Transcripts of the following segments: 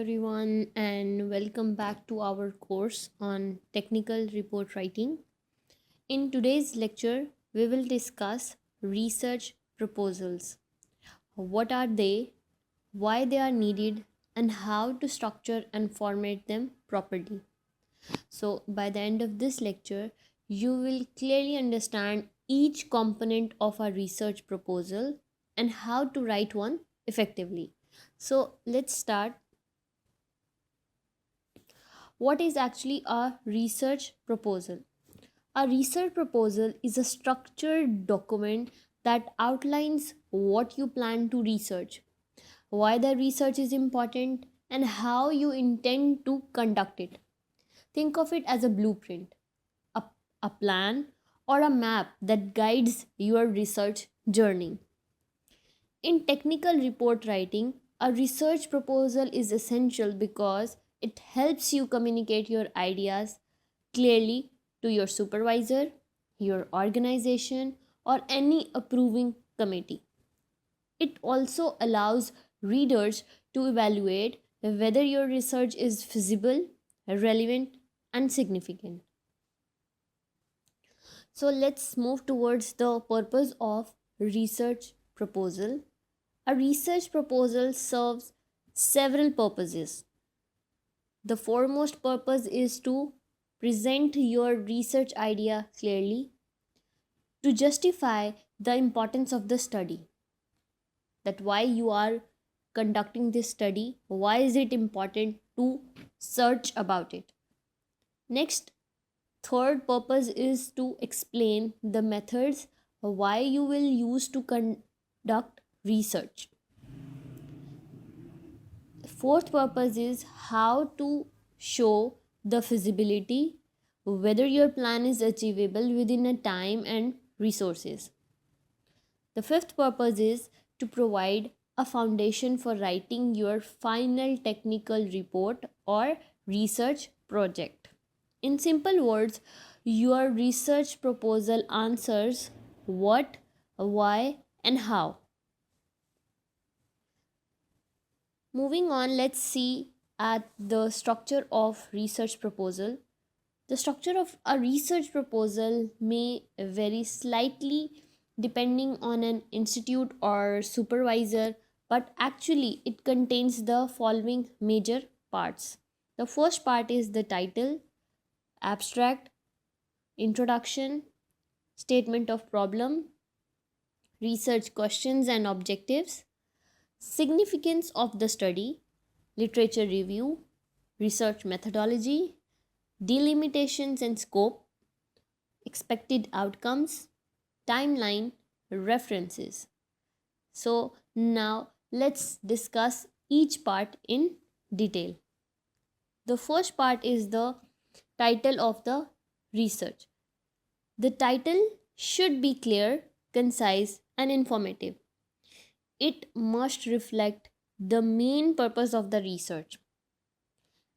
everyone, and welcome back to our course on technical report writing. In today's lecture, we will discuss research proposals. What are they, why they are needed, and how to structure and format them properly. So, by the end of this lecture, you will clearly understand each component of a research proposal and how to write one effectively. So, let's start. What is actually a research proposal? A research proposal is a structured document that outlines what you plan to research, why the research is important, and how you intend to conduct it. Think of it as a blueprint, a, a plan, or a map that guides your research journey. In technical report writing, a research proposal is essential because it helps you communicate your ideas clearly to your supervisor, your organization, or any approving committee. It also allows readers to evaluate whether your research is feasible, relevant, and significant. So let's move towards the purpose of research proposal. A research proposal serves several purposes. The foremost purpose is to present your research idea clearly, to justify the importance of the study, that why you are conducting this study, why is it important to search about it. Next, third purpose is to explain the methods why you will use to conduct research. Fourth purpose is how to show the feasibility, whether your plan is achievable within a time and resources. The fifth purpose is to provide a foundation for writing your final technical report or research project. In simple words, your research proposal answers what, why, and how. Moving on, let's see at the structure of research proposal. The structure of a research proposal may vary slightly depending on an institute or supervisor, but actually it contains the following major parts. The first part is the title, abstract, introduction, statement of problem, research questions and objectives, significance of the study, literature review, research methodology, delimitations and scope, expected outcomes, timeline, references. So, now let's discuss each part in detail. The first part is the title of the research. The title should be clear, concise, and informative. It must reflect the main purpose of the research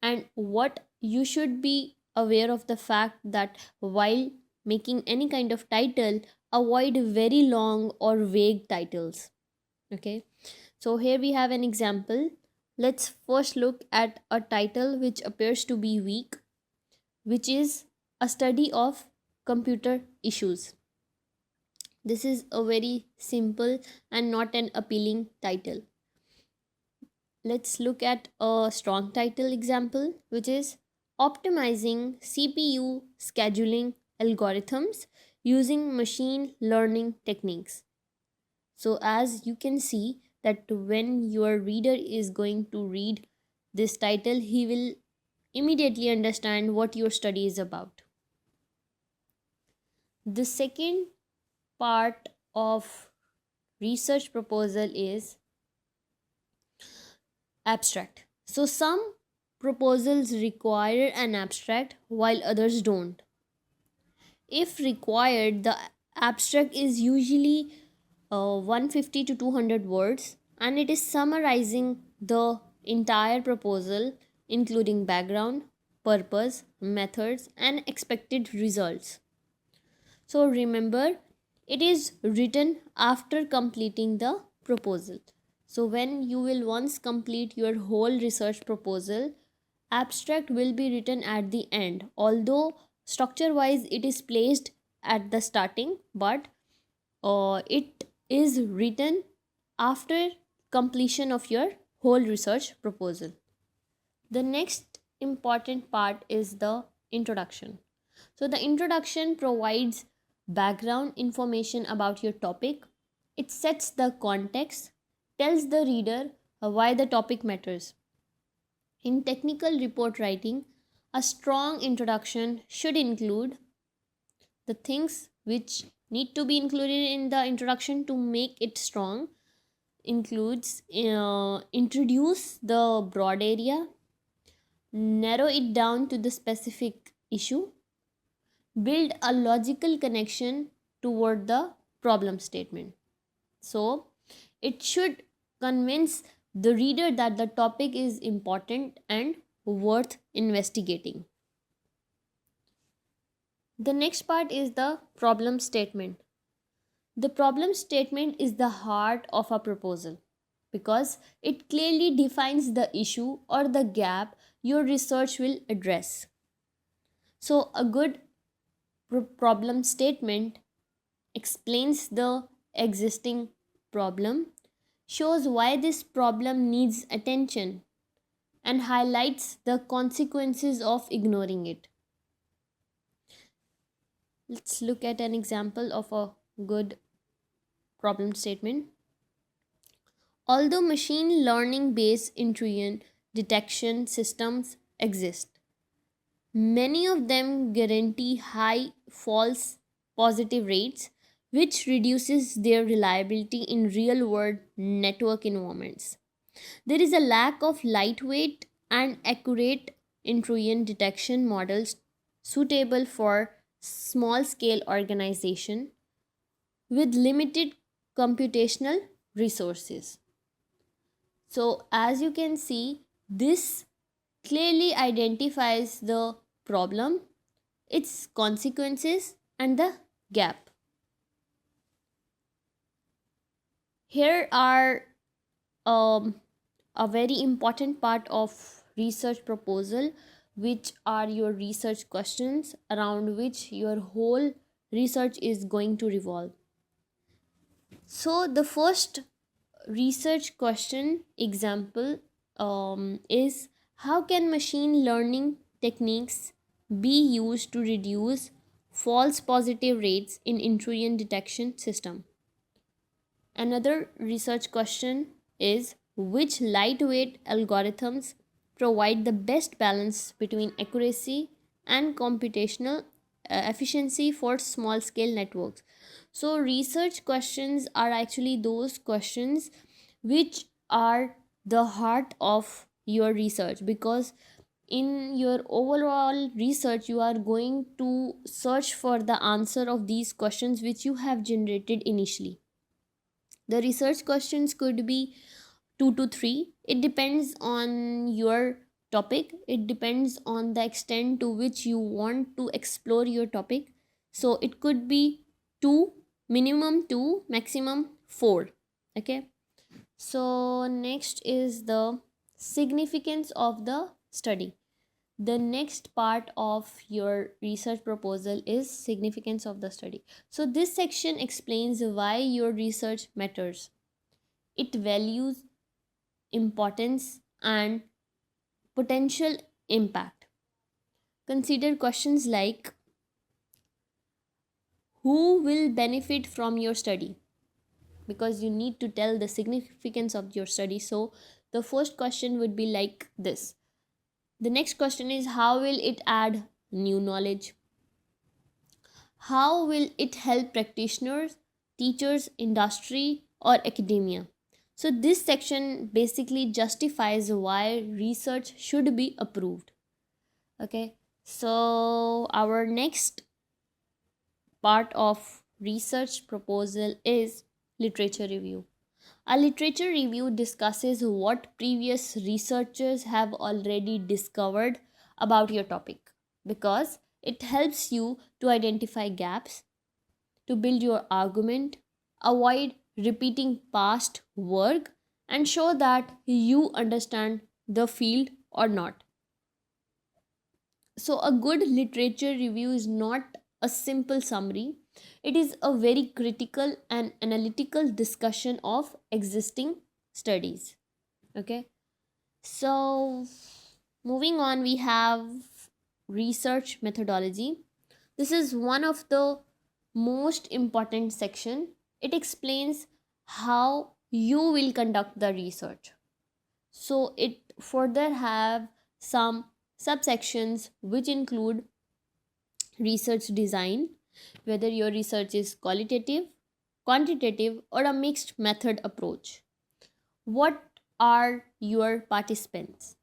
and what you should be aware of the fact that while making any kind of title, avoid very long or vague titles. Okay, so here we have an example. Let's first look at a title which appears to be weak, which is a study of computer issues. This is a very simple and not an appealing title. Let's look at a strong title example, which is optimizing CPU scheduling algorithms using machine learning techniques. So as you can see that when your reader is going to read this title, he will immediately understand what your study is about. The second part of research proposal is abstract. So some proposals require an abstract while others don't. If required, the abstract is usually 150 to 200 words and it is summarizing the entire proposal, including background, purpose, methods, and expected results. So remember, it is written after completing the proposal. So when you will once complete your whole research proposal, abstract will be written at the end, although structure wise it is placed at the starting, but it is written after completion of your whole research proposal. The next important part is the introduction. So the introduction provides background information about your topic. It sets the context, tells the reader why the topic matters. In technical report writing, a strong introduction should include the things which need to be included in the introduction to make it strong. Includes introduce the broad area, narrow it down to the specific issue, build a logical connection toward the problem statement. So it should convince the reader that the topic is important and worth investigating. The next part is the problem statement. The problem statement is the heart of a proposal because it clearly defines the issue or the gap your research will address. So, a good problem statement explains the existing problem, shows why this problem needs attention, and highlights the consequences of ignoring it. Let's look at an example of a good problem statement. Although machine learning based intrusion detection systems exist, many of them guarantee high false positive rates, which reduces their reliability in real world network environments. There is a lack of lightweight and accurate intrusion detection models suitable for small scale organization with limited computational resources. So, as you can see, this clearly identifies the problem, its consequences, and the gap. Here are a very important part of research proposal, which are your research questions around which your whole research is going to revolve. So, the first research question example is, how can machine learning techniques be used to reduce false positive rates in intrusion detection system? Another research question is, which lightweight algorithms provide the best balance between accuracy and computational efficiency for small scale networks? So research questions are actually those questions which are the heart of your research, because in your overall research you are going to search for the answer of these questions which you have generated initially. The research questions could be 2 to 3. It depends on your topic, it depends on the extent to which you want to explore your topic. So it could be 2, minimum 2, maximum 4. Okay. So next is the significance of the study. The next part of your research proposal is significance of the study. So this section explains why your research matters. It values importance and potential impact. Consider questions like, who will benefit from your study? Because you need to tell the significance of your study. So the first question would be like this. The next question is, how will it add new knowledge? How will it help practitioners, teachers, industry, or academia? So, this section basically justifies why research should be approved. Okay, so our next part of research proposal is literature review. A literature review discusses what previous researchers have already discovered about your topic, because it helps you to identify gaps, to build your argument, avoid repeating past work, and show that you understand the field or not. So, a good literature review is not a simple summary, it is a very critical and analytical discussion of existing studies. Okay, so moving on, we have research methodology. This is one of the most important section. It explains how you will conduct the research. So it further have some subsections which include research design, whether your research is qualitative, quantitative, or a mixed method approach. What are your participants,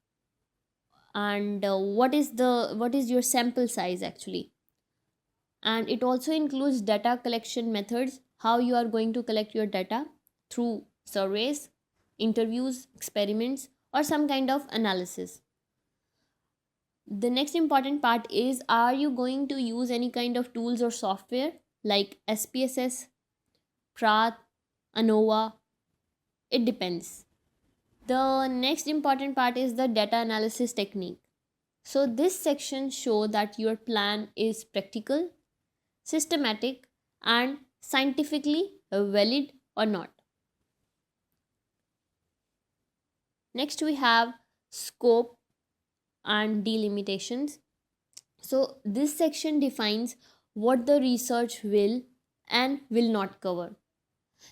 and what is your sample size actually? And it also includes data collection methods, how you are going to collect your data through surveys, interviews, experiments, or some kind of analysis. The next important part is, are you going to use any kind of tools or software like SPSS, Prath, ANOVA? It depends. The next important part is the data analysis technique. So this section show that your plan is practical, systematic, and scientifically valid or not. Next we have scope and delimitations. So this section defines what the research will and will not cover.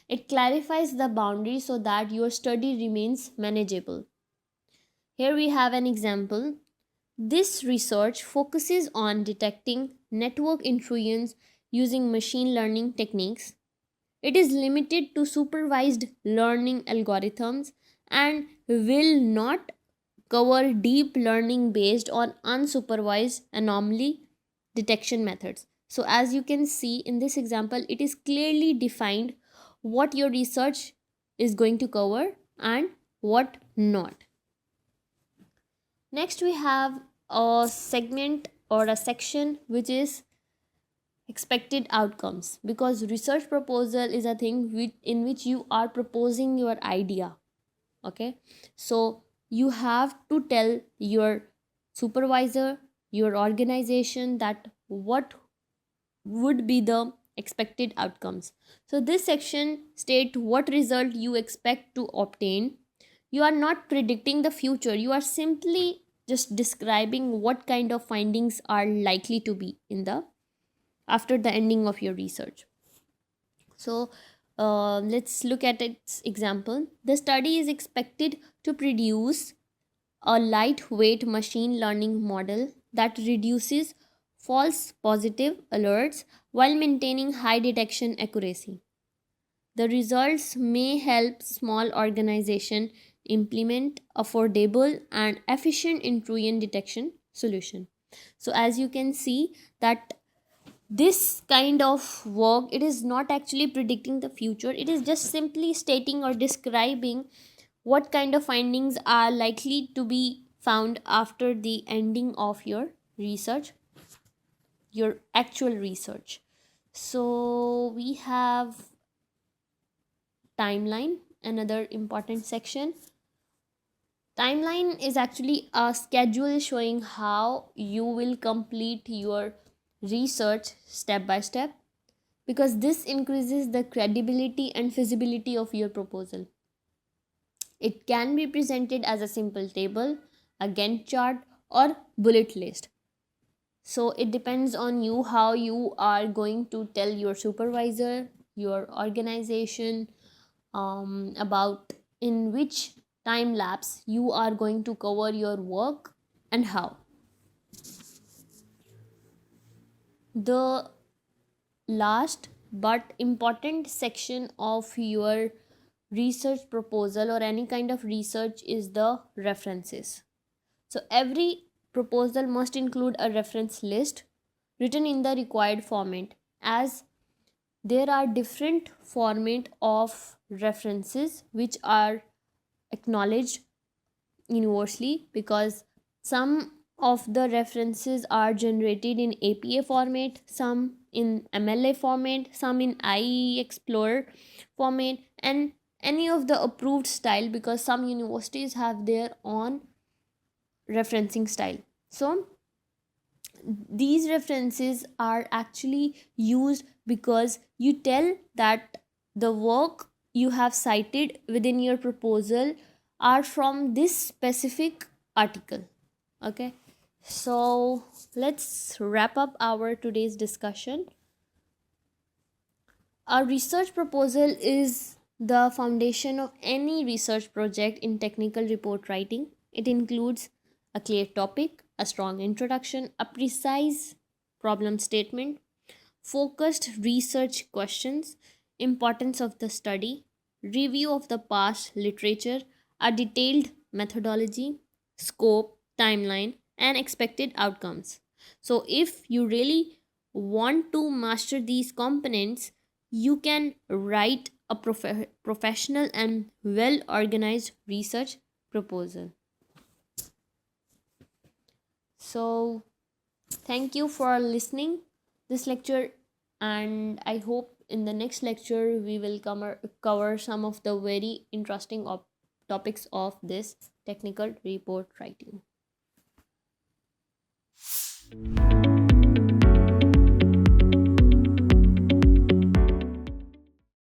It clarifies the boundaries so that your study remains manageable. Here we have an example. This research focuses on detecting network intrusions using machine learning techniques. It is limited to supervised learning algorithms and will not cover deep learning based on unsupervised anomaly detection methods. So, as you can see in this example, it is clearly defined what your research is going to cover and what not. Next, we have a segment or a section which is expected outcomes, because research proposal is a thing in which you are proposing your idea. Okay, so you have to tell your supervisor, your organization, that what would be the expected outcomes. So this section state what result you expect to obtain. You are not predicting the future, you are simply just describing what kind of findings are likely to be in the after the ending of your research. So let's look at its example. The study is expected to produce a lightweight machine learning model that reduces false positive alerts while maintaining high detection accuracy. The results may help small organizations implement affordable and efficient intrusion detection solution. So as you can see that this kind of work, it is not actually predicting the future, it is just simply stating or describing what kind of findings are likely to be found after the ending of your research, your actual research. So we have timeline, another important section. Timeline is actually a schedule showing how you will complete your research step by step, because this increases the credibility and feasibility of your proposal. It can be presented as a simple table, a Gantt chart, or bullet list. So it depends on you how you are going to tell your supervisor, your organization, about in which time lapse you are going to cover your work and how. The last but important section of your research proposal or any kind of research is the references. So every proposal must include a reference list written in the required format, as there are different format of references which are acknowledged universally, because some of the references are generated in APA format, some in MLA format, some in IE Explorer format, and any of the approved style, because some universities have their own referencing style. So these references are actually used because you tell that the work you have cited within your proposal are from this specific article. Okay, so let's wrap up our today's discussion. A research proposal is the foundation of any research project in technical report writing. It includes a clear topic, a strong introduction, a precise problem statement, focused research questions, importance of the study, review of the past literature, a detailed methodology, scope, timeline, and expected outcomes. So, if you really want to master these components, you can write a professional and well organized research proposal. So, thank you for listening this lecture, and I hope in the next lecture we will cover some of the very interesting topics of this technical report writing.